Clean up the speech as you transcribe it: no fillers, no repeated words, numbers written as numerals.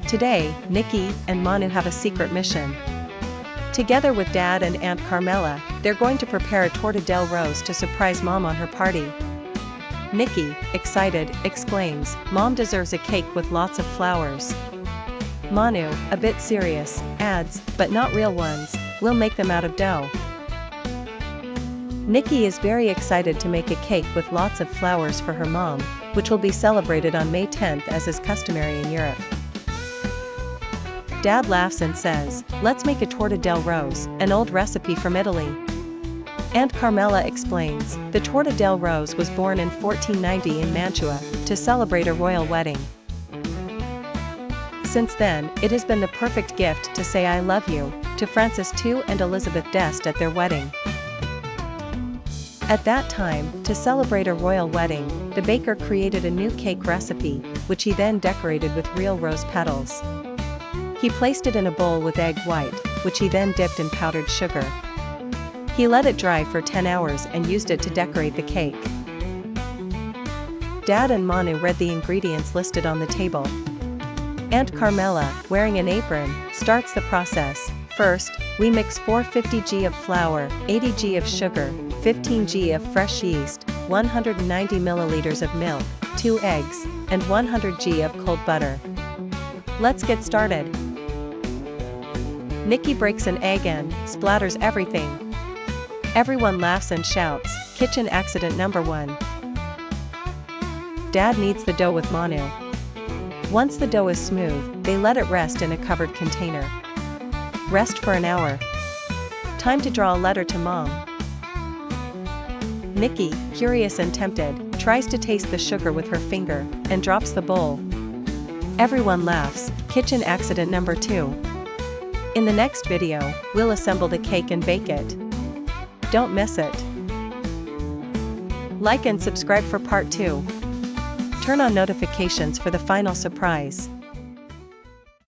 Today, Niki and Manu have a secret mission. Together with Dad and Aunt Carmela, they're going to prepare a torta delle rose to surprise Mom on her party. Niki, excited, exclaims, "Mom deserves a cake with lots of flowers." Manu, a bit serious, adds, "But not real ones, we'll make them out of dough." Niki is very excited to make a cake with lots of flowers for her mom, which will be celebrated on May 10th as is customary in Europe. Dad laughs and says, "Let's make a torta delle rose, an old recipe from Italy." Aunt Carmela explains, the torta delle rose was born in 1490 in Mantua, to celebrate a royal wedding. Since then, it has been the perfect gift to say "I love you" to Francis II and Elizabeth d'Este at their wedding. At that time, to celebrate a royal wedding, the baker created a new cake recipe, which he then decorated with real rose petals. He placed it in a bowl with egg white, which he then dipped in powdered sugar. He let it dry for 10 hours and used it to decorate the cake. Dad and Manu read the ingredients listed on the table. Aunt Carmela, wearing an apron, starts the process. First, we mix 450 g of flour, 80 g of sugar, 15 g of fresh yeast, 190 milliliters of milk, 2 eggs, and 100 g of cold butter. Let's get started. Niki breaks an egg and splatters everything. Everyone laughs and shouts, "Kitchen accident number 1." Dad kneads the dough with Manu. Once the dough is smooth, they let it rest in a covered container. Rest for an hour. Time to draw a letter to Mom. Niki, curious and tempted, tries to taste the sugar with her finger, and drops the bowl. Everyone laughs, kitchen accident number 2. In the next video, we'll assemble the cake and bake it. Don't miss it. Like and subscribe for part 2. Turn on notifications for the final surprise.